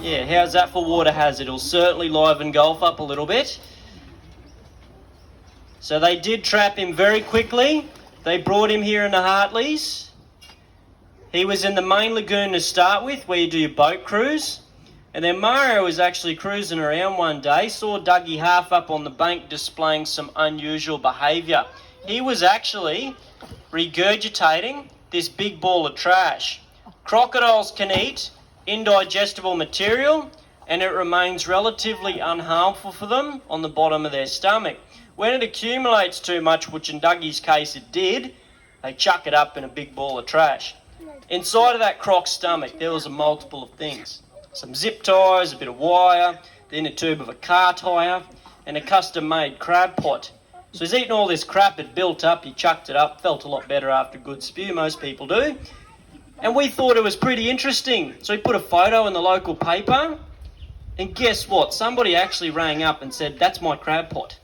Yeah, how's that for water hazard? It'll certainly liven golf up a little bit. So they did trap him very quickly. They brought him here in the Hartleys. He was in the main lagoon to start with, where you do your boat cruise. And then Mario was actually cruising around one day, saw Dougie half up on the bank displaying some unusual behaviour. He was actually regurgitating this big ball of trash. Crocodiles can eat indigestible material, and it remains relatively unharmful for them on the bottom of their stomach. When it accumulates too much, which in Dougie's case it did, they chuck it up in a big ball of trash. Inside of that croc's stomach, there was a multiple of things. Some zip ties, a bit of wire, then a tube of a car tyre, and a custom-made crab pot. So he's eaten all this crap, it built up, he chucked it up, felt a lot better after a good spew, most people do. And we thought it was pretty interesting. So he put a photo in the local paper, and guess what? Somebody actually rang up and said, "That's my crab pot."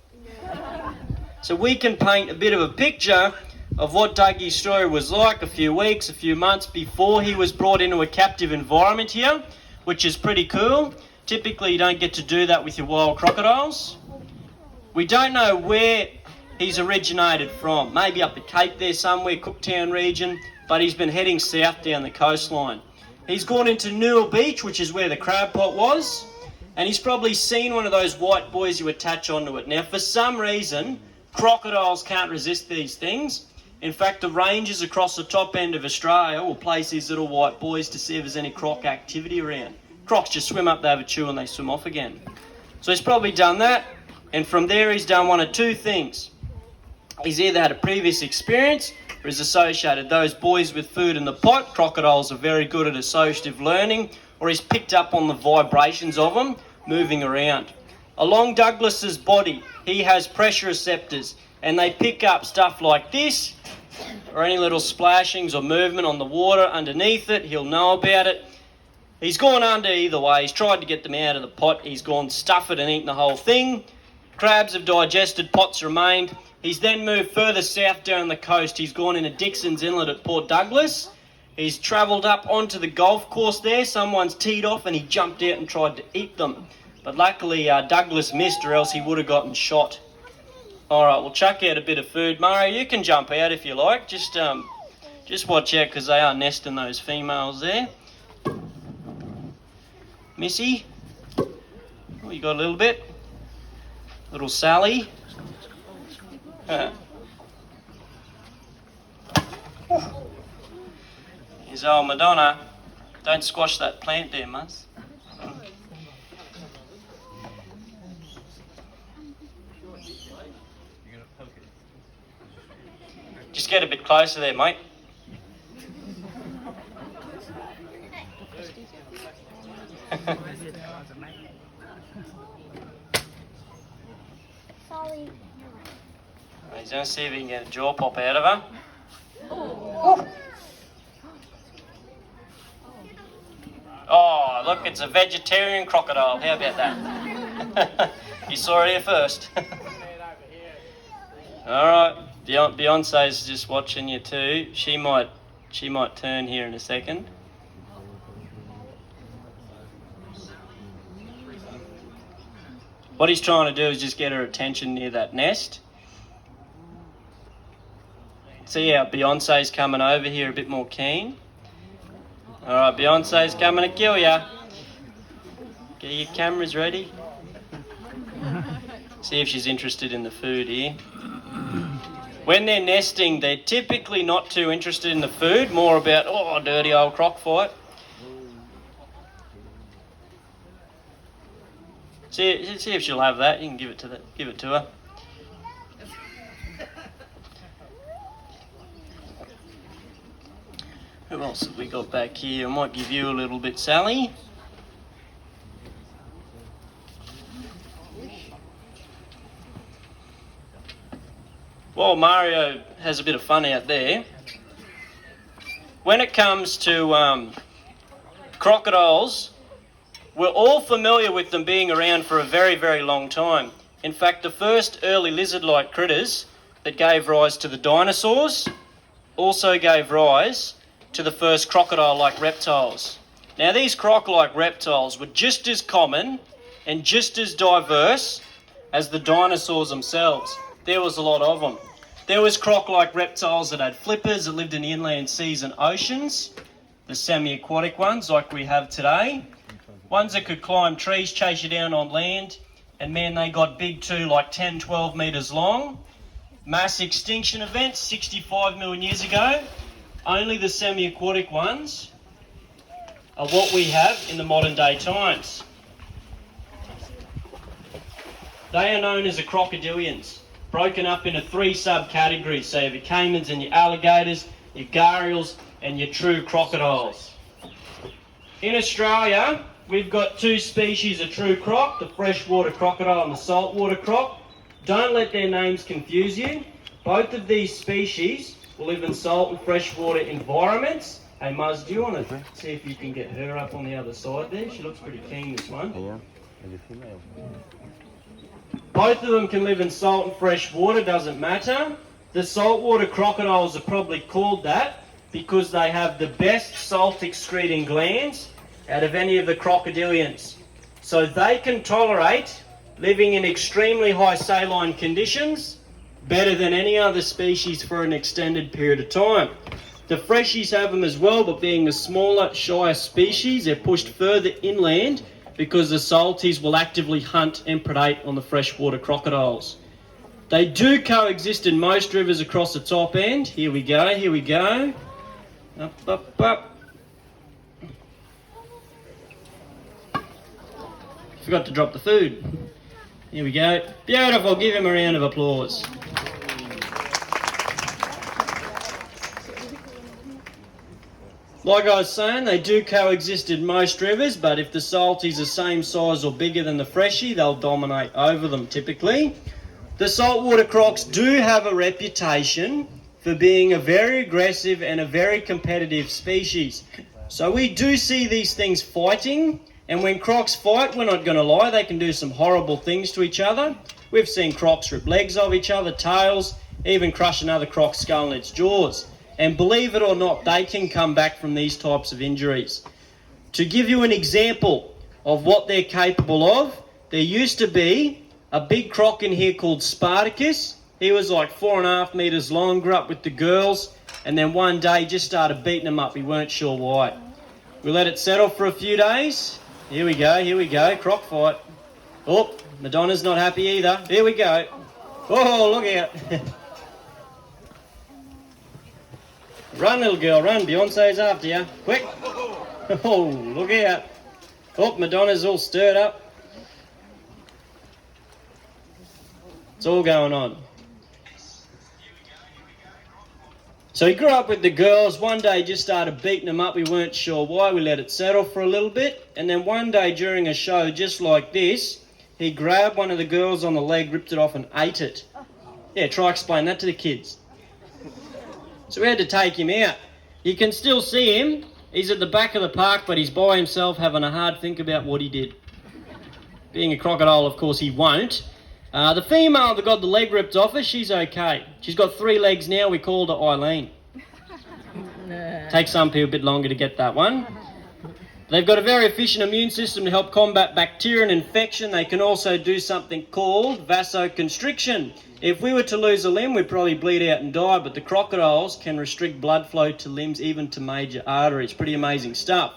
So we can paint a bit of a picture of what Dougie's story was like a few weeks, a few months before he was brought into a captive environment here, which is pretty cool. Typically you don't get to do that with your wild crocodiles. We don't know where he's originated from. Maybe up the Cape there somewhere, Cooktown region, but he's been heading south down the coastline. He's gone into Newell Beach, which is where the crab pot was, and he's probably seen one of those white buoys you attach onto it. Now, for some reason, crocodiles can't resist these things. In fact, the rangers across the top end of Australia will place these little white buoys to see if there's any croc activity around. Crocs just swim up, they have a chew, and they swim off again. So he's probably done that, and from there he's done one of two things. He's either had a previous experience or has associated those buoys with food in the pot. Crocodiles are very good at associative learning, or he's picked up on the vibrations of them moving around. Along Douglas's body, he has pressure receptors, and they pick up stuff like this, or any little splashings or movement on the water underneath it. He'll know about it. He's gone under either way. He's tried to get them out of the pot. He's gone stuff it and eaten the whole thing. Crabs have digested, pots remained. He's then moved further south down the coast. He's gone into Dixon's Inlet at Port Douglas. He's travelled up onto the golf course there. Someone's teed off and he jumped out and tried to eat them. But luckily Douglas missed, or else he would have gotten shot. Alright, we'll chuck out a bit of food. Mario, you can jump out if you like. Just watch out, because they are nesting those females there. Missy? Oh, you got a little bit? Little Sally? Here's old Madonna. Don't squash that plant there, Muzz. Just get a bit closer there, mate. Sorry. He's going to see if he can get a jaw pop out of her. Oh, look, it's a vegetarian crocodile. How about that? You saw it here first. All right. Beyonce's just watching you too. She might turn here in a second. What he's trying to do is just get her attention near that nest. See how Beyonce's coming over here a bit more keen. All right, Beyonce's coming to kill ya. Get your cameras ready. See if she's interested in the food here. When they're nesting, they're typically not too interested in the food, more about, oh, dirty old croc fight. See if she'll have that. You can give it to her. Who else have we got back here? I might give you a little bit, Sally. While Mario has a bit of fun out there, when it comes to crocodiles, we're all familiar with them being around for a very, very long time. In fact, the first early lizard-like critters that gave rise to the dinosaurs also gave rise to the first crocodile-like reptiles. Now these croc-like reptiles were just as common and just as diverse as the dinosaurs themselves. There was a lot of them. There was croc-like reptiles that had flippers that lived in the inland seas and oceans, the semi-aquatic ones like we have today, ones that could climb trees, chase you down on land, and man, they got big too, like 10, 12 metres long. Mass extinction event 65 million years ago. Only the semi-aquatic ones are what we have in the modern day times. They are known as the crocodilians, broken up into 3 subcategories. So you have your caimans and your alligators, your gharials and your true crocodiles. In Australia, we've got 2 species of true croc, the freshwater crocodile and the saltwater croc. Don't let their names confuse you. Both of these species will live in salt and freshwater environments. Hey Muzz, do you want to see if you can get her up on the other side there? She looks pretty keen, this one. Both of them can live in salt and fresh water, doesn't matter. The saltwater crocodiles are probably called that because they have the best salt excreting glands out of any of the crocodilians. So they can tolerate living in extremely high saline conditions better than any other species for an extended period of time. The freshies have them as well, but being a smaller, shyer species, they're pushed further inland because the salties will actively hunt and predate on the freshwater crocodiles. They do coexist in most rivers across the top end. Here we go, here we go. Up, up, up. Forgot to drop the food. Here we go. Beautiful, give him a round of applause. Like I was saying, they do coexist in most rivers, but if the salties are the same size or bigger than the freshie, they'll dominate over them typically. The saltwater crocs do have a reputation for being a very aggressive and a very competitive species. So we do see these things fighting, and when crocs fight, we're not going to lie, they can do some horrible things to each other. We've seen crocs rip legs of each other, tails, even crush another croc's skull in its jaws. And believe it or not, they can come back from these types of injuries. To give you an example of what they're capable of, there used to be a big croc in here called Spartacus. He was like 4.5 metres long, grew up with the girls, and then one day just started beating them up. We weren't sure why. We let it settle for a few days. Here we go, croc fight. Oh, Madonna's not happy either. Here we go. Oh, look out. Run, little girl, run. Beyonce's after you. Quick. Oh, look out. Oh, Madonna's all stirred up. It's all going on. So he grew up with the girls. One day just started beating them up. We weren't sure why. We let it settle for a little bit. And then one day during a show just like this, he grabbed one of the girls on the leg, ripped it off and ate it. Yeah, try explain that to the kids. So we had to take him out. You can still see him. He's at the back of the park, but he's by himself having a hard think about what he did. Being a crocodile, of course, he won't. The female that got the leg ripped off her, she's okay. She's got 3 legs now. We called her Eileen. Takes some people a bit longer to get that one. They've got a very efficient immune system to help combat bacteria and infection. They can also do something called vasoconstriction. If we were to lose a limb, we'd probably bleed out and die, but the crocodiles can restrict blood flow to limbs, even to major arteries. Pretty amazing stuff.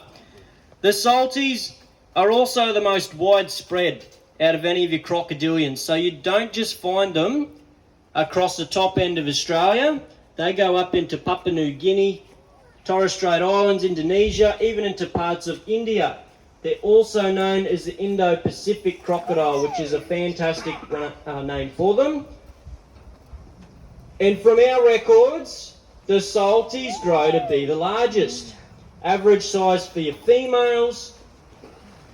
The salties are also the most widespread out of any of your crocodilians. So you don't just find them across the top end of Australia. They go up into Papua New Guinea, Torres Strait Islands, Indonesia, even into parts of India. They're also known as the Indo-Pacific crocodile, which is a fantastic name for them. And from our records, the salties grow to be the largest. Average size for your females,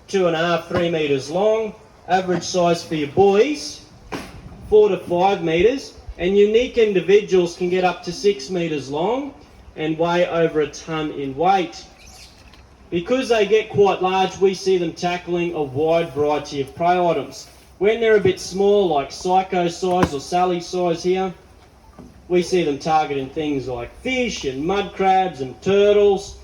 2.5, 3 metres long. Average size for your boys, 4 to 5 metres. And unique individuals can get up to 6 metres long and weigh over a tonne in weight. Because they get quite large, we see them tackling a wide variety of prey items. When they're a bit small, like Psycho size or Sally size here, we see them targeting things like fish and mud crabs and turtles.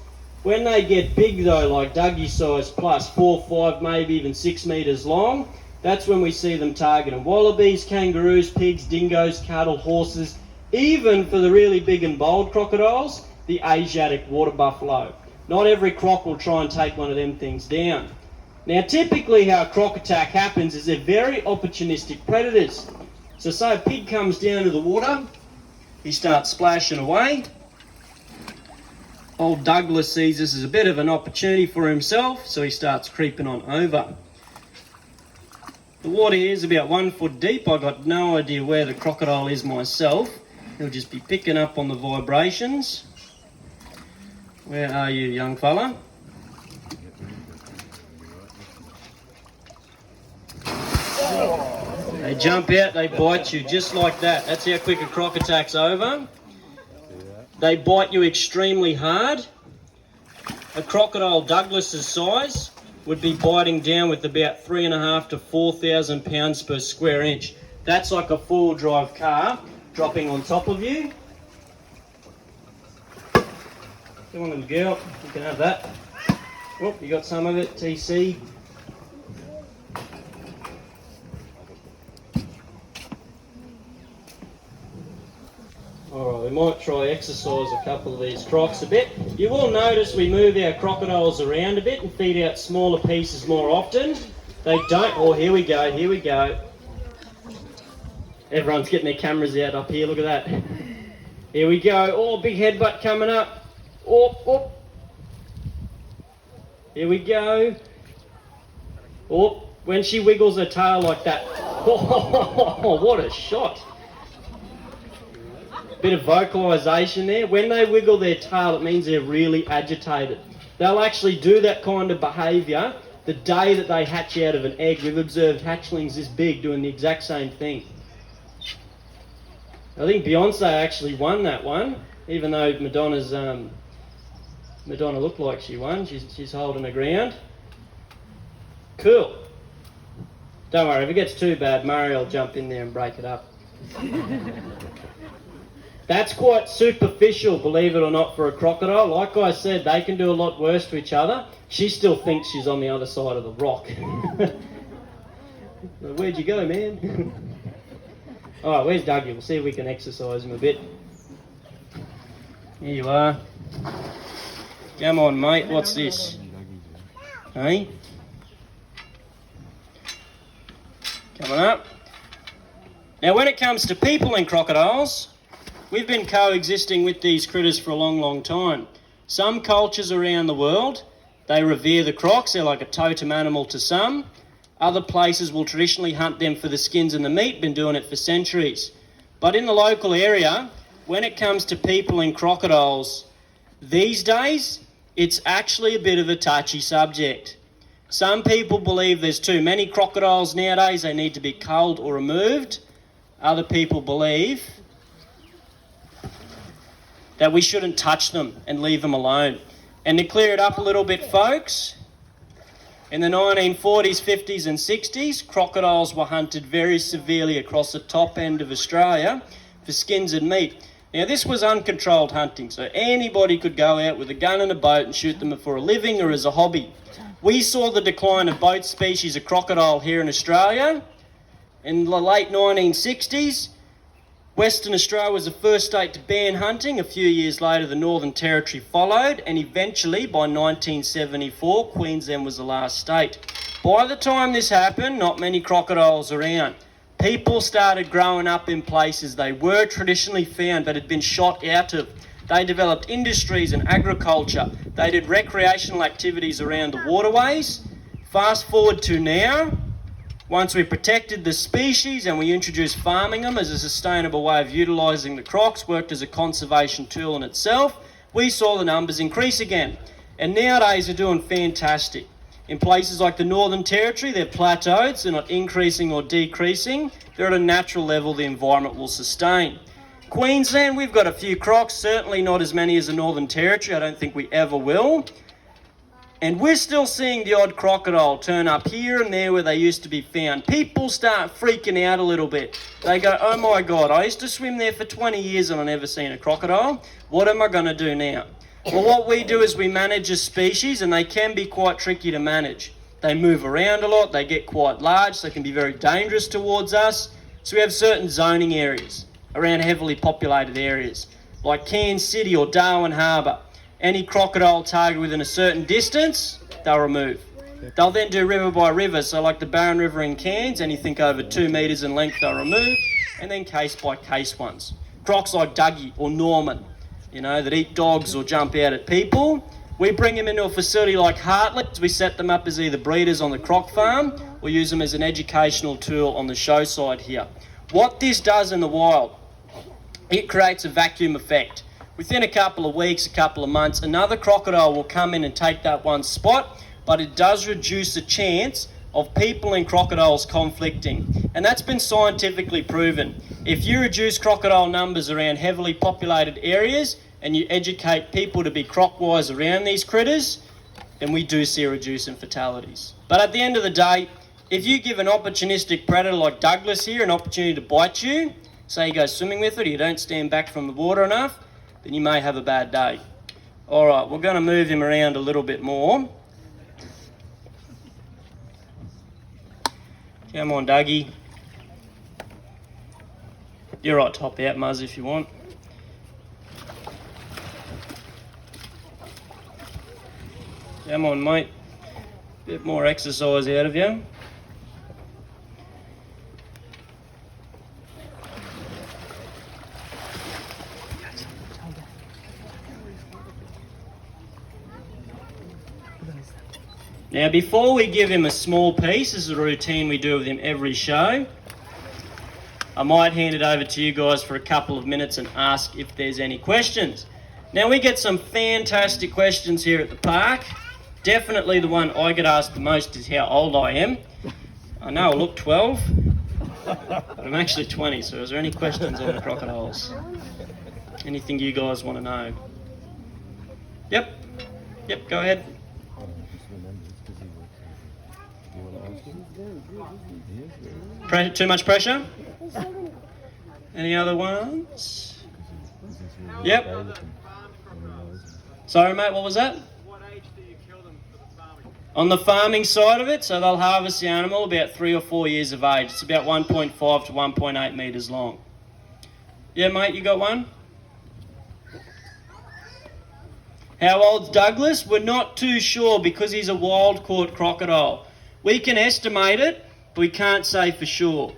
When they get big though, like Dougie size plus, 4, 5, maybe even 6 metres long, that's when we see them targeting wallabies, kangaroos, pigs, dingoes, cattle, horses, even for the really big and bold crocodiles, the Asiatic water buffalo. Not every croc will try and take one of them things down. Now typically how a croc attack happens is they're very opportunistic predators. So say a pig comes down to the water, he starts splashing away. Old Douglas sees this as a bit of an opportunity for himself, so he starts creeping on over. The water here is about 1 foot deep. I've got no idea where the crocodile is myself. He'll just be picking up on the vibrations. Where are you, young fella? They jump out, they bite you just like that. That's how quick a croc attack's over. They bite you extremely hard. A crocodile Douglas's size would be biting down with about 3,500 to 4,000 pounds per square inch. That's like a four-wheel drive car dropping on top of you. Come on, little girl, you can have that. Oh, you got some of it, TC. Alright, we might try exercise a couple of these crocs a bit. You will notice we move our crocodiles around a bit and feed out smaller pieces more often. They don't, oh here we go, here we go. Everyone's getting their cameras out up here, look at that. Here we go, oh big headbutt coming up. Oh, oh. Here we go. Oh, when she wiggles her tail like that. Oh, what a shot. Bit of vocalisation there. When they wiggle their tail, it means they're really agitated. They'll actually do that kind of behaviour the day that they hatch out of an egg. We've observed hatchlings this big doing the exact same thing. I think Beyonce actually won that one, even though Madonna looked like she won. She's holding her ground. Cool. Don't worry, if it gets too bad, Murray will jump in there and break it up. That's quite superficial, believe it or not, for a crocodile. Like I said, they can do a lot worse to each other. She still thinks she's on the other side of the rock. Where'd you go, man? Alright, where's Dougie? We'll see if we can exercise him a bit. Here you are. Come on, mate. What's this? Hey? Coming up. Now, when it comes to people and crocodiles, we've been coexisting with these critters for a long, long time. Some cultures around the world, they revere the crocs. They're like a totem animal to some. Other places will traditionally hunt them for the skins and the meat, been doing it for centuries. But in the local area, when it comes to people and crocodiles, these days, it's actually a bit of a touchy subject. Some people believe there's too many crocodiles nowadays, they need to be culled or removed. Other people believe that we shouldn't touch them and leave them alone. And to clear it up a little bit, folks, in the 1940s, 50s and 60s, crocodiles were hunted very severely across the top end of Australia for skins and meat. Now, this was uncontrolled hunting, so anybody could go out with a gun and a boat and shoot them for a living or as a hobby. We saw the decline of both species of crocodile here in Australia. In the late 1960s, Western Australia was the first state to ban hunting. A few years later, the Northern Territory followed, and eventually, by 1974, Queensland was the last state. By the time this happened, not many crocodiles around. People started growing up in places they were traditionally found but had been shot out of. They developed industries and agriculture. They did recreational activities around the waterways. Fast forward to now. Once we protected the species and we introduced farming them as a sustainable way of utilising the crocs, worked as a conservation tool in itself, we saw the numbers increase again. And nowadays they're doing fantastic. In places like the Northern Territory, they're plateaued, so they're not increasing or decreasing. They're at a natural level the environment will sustain. Queensland, we've got a few crocs, certainly not as many as the Northern Territory. I don't think we ever will. And we're still seeing the odd crocodile turn up here and there where they used to be found. People start freaking out a little bit. They go, oh my God, I used to swim there for 20 years and I've never seen a crocodile. What am I going to do now? Well, what we do is we manage a species, and they can be quite tricky to manage. They move around a lot, they get quite large, so they can be very dangerous towards us. So we have certain zoning areas around heavily populated areas, like Cairns City or Darwin Harbour. Any crocodile targeted within a certain distance, they'll remove. They'll then do river by river, so like the Barron River in Cairns, anything over 2 metres in length they'll remove, and then case by case ones. Crocs like Dougie or Norman, that eat dogs or jump out at people. We bring them into a facility like Hartley. We set them up as either breeders on the croc farm or use them as an educational tool on the show side here. What this does in the wild, it creates a vacuum effect. Within a couple of weeks, a couple of months, another crocodile will come in and take that one spot, but it does reduce the chance of people and crocodiles conflicting. And that's been scientifically proven. If you reduce crocodile numbers around heavily populated areas and you educate people to be croc-wise around these critters, then we do see a reduce in fatalities. But at the end of the day, if you give an opportunistic predator like Douglas here an opportunity to bite you, say you go swimming with it or you don't stand back from the water enough, then you may have a bad day. All right, we're going to move him around a little bit more. Come on, Dougie. You're right, top out, Muzz, if you want. Come on, mate. Bit more exercise out of you. Now, before we give him a small piece, this is a routine we do with him every show. I might hand it over to you guys for a couple of minutes and ask if there's any questions. Now, we get some fantastic questions here at the park. Definitely the one I get asked the most is how old I am. I know I look 12, but I'm actually 20, so is there any questions on the crocodiles? Anything you guys want to know? Yep, go ahead. Too much pressure? Any other ones? Yep. Sorry, mate, what was that? What age do you kill them for the farming? On the farming side of it, so they'll harvest the animal about 3 or 4 years of age. It's about 1.5 to 1.8 metres long. Yeah, mate, you got one? How old's Douglas? We're not too sure because he's a wild-caught crocodile. We can estimate it, but we can't say for sure.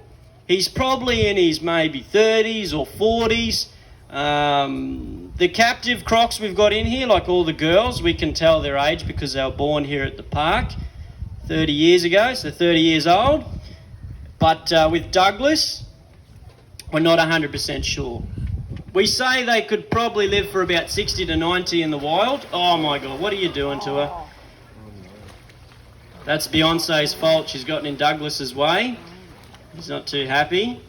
He's probably in his maybe 30s or 40s. The captive crocs we've got in here, like all the girls, we can tell their age because they were born here at the park 30 years ago, so 30 years old. But with Douglas, we're not 100% sure. We say they could probably live for about 60 to 90 in the wild. Oh my God, what are you doing to her? That's Beyonce's fault. She's gotten in Douglas's way. He's not too happy.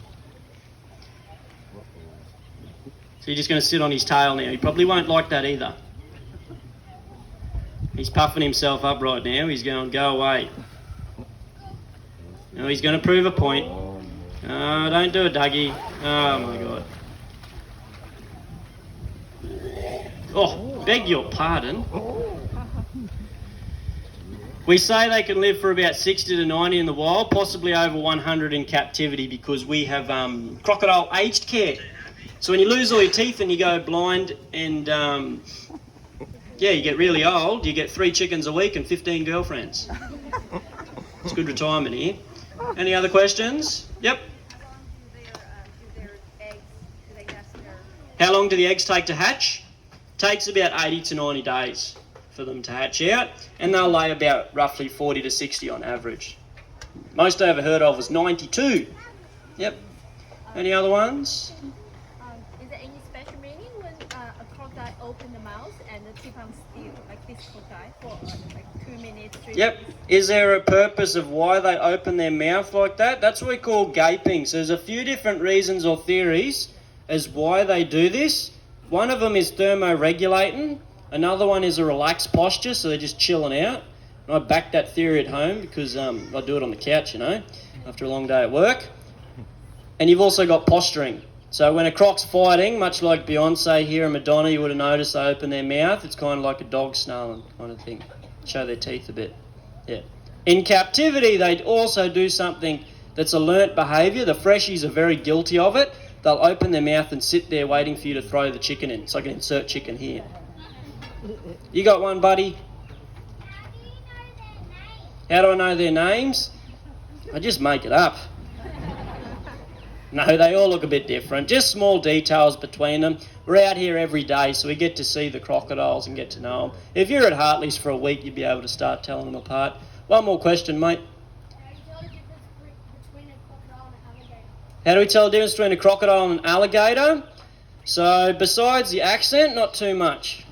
So you're just going to sit on his tail now. He probably won't like that either. He's puffing himself up right now. He's going, go away. No, he's going to prove a point. Oh, don't do it, Dougie. Oh my God. Oh, beg your pardon. We say they can live for about 60 to 90 in the wild, possibly over 100 in captivity because we have crocodile aged care. So when you lose all your teeth and you go blind and, you get really old, you get 3 chickens a week and 15 girlfriends. It's good retirement here. Any other questions? Yep. How long do the eggs take to hatch? Takes about 80 to 90 days for them to hatch out, and they'll lay about roughly 40 to 60 on average. Most I ever heard of was 92. Yep. Any other ones? Is there any special meaning when a crocodile opens the mouth and keep on still, like this crocodile, for like 2 minutes, 3 Yep. minutes? Is there a purpose of why they open their mouth like that? That's what we call gaping. So there's a few different reasons or theories as why they do this. One of them is thermoregulating. Another one is a relaxed posture, so they're just chilling out. And I back that theory at home because I do it on the couch, after a long day at work. And you've also got posturing. So when a croc's fighting, much like Beyonce here and Madonna, you would have noticed they open their mouth. It's kind of like a dog snarling kind of thing. Show their teeth a bit. Yeah. In captivity, they also do something that's a learnt behaviour. The freshies are very guilty of it. They'll open their mouth and sit there waiting for you to throw the chicken in. So I can insert chicken here. You got one, buddy? How do I know their names? I just make it up. No, they all look a bit different. Just small details between them. We're out here every day, so we get to see the crocodiles and get to know them. If you're at Hartley's for a week, you'd be able to start telling them apart. One more question, mate. How do we tell the difference between a crocodile and an alligator? So, besides the accent, not too much.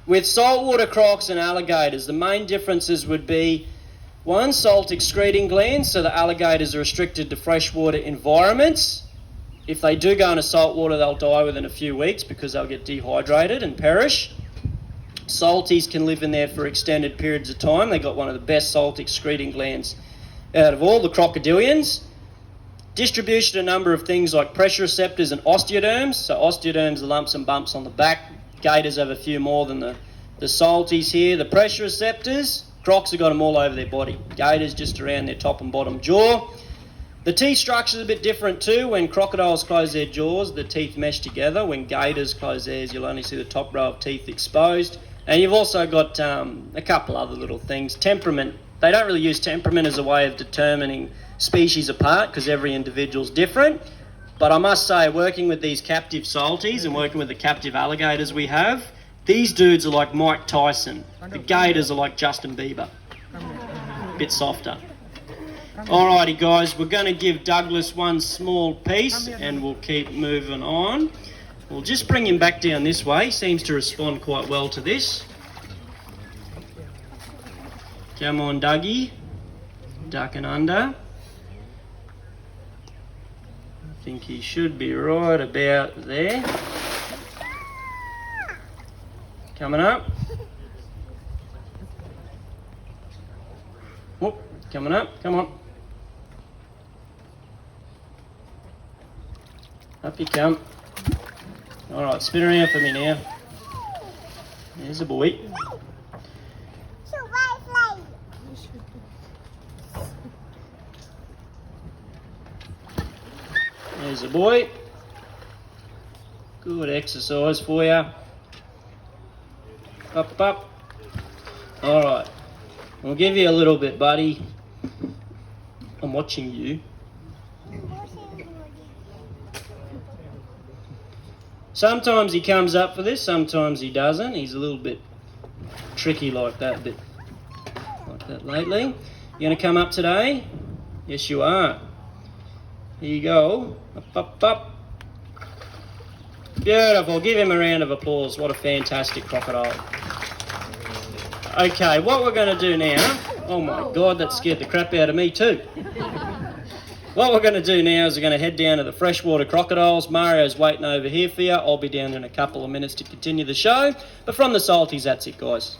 With saltwater crocs and alligators, the main differences would be one, salt excreting glands, so the alligators are restricted to freshwater environments. If they do go into saltwater, they'll die within a few weeks because they'll get dehydrated and perish. Salties can live in there for extended periods of time. They've got one of the best salt excreting glands out of all the crocodilians. Distribution of a number of things like pressure receptors and osteoderms. So osteoderms are lumps and bumps on the back. Gators have a few more than the salties here. The pressure receptors, crocs have got them all over their body. Gators just around their top and bottom jaw. The teeth structure is a bit different too. When crocodiles close their jaws, the teeth mesh together. When gators close theirs, you'll only see the top row of teeth exposed. And you've also got a couple other little things. Temperament. They don't really use temperament as a way of determining species apart because every individual's different. But I must say, working with these captive salties and working with the captive alligators we have, these dudes are like Mike Tyson. The gators are like Justin Bieber. A bit softer. Alrighty guys, we're going to give Douglas one small piece and we'll keep moving on. We'll just bring him back down this way. Seems to respond quite well to this. Come on, Dougie. Ducking under. I think he should be right about there. Coming up. Whoop, coming up, come on. Up you come. Alright, spin around for me now. There's a boy. There's a boy. Good exercise for you. Up, up. Alright. I'll give you a little bit, buddy. I'm watching you. Sometimes he comes up for this, sometimes he doesn't. He's a little bit tricky like that lately. You going to come up today? Yes, you are. Here you go. Up, up, up. Beautiful. Give him a round of applause. What a fantastic crocodile. Okay, what we're going to do now... Oh my God, that scared the crap out of me too. What we're going to do now is we're going to head down to the freshwater crocodiles. Mario's waiting over here for you. I'll be down in a couple of minutes to continue the show. But from the salties, that's it, guys.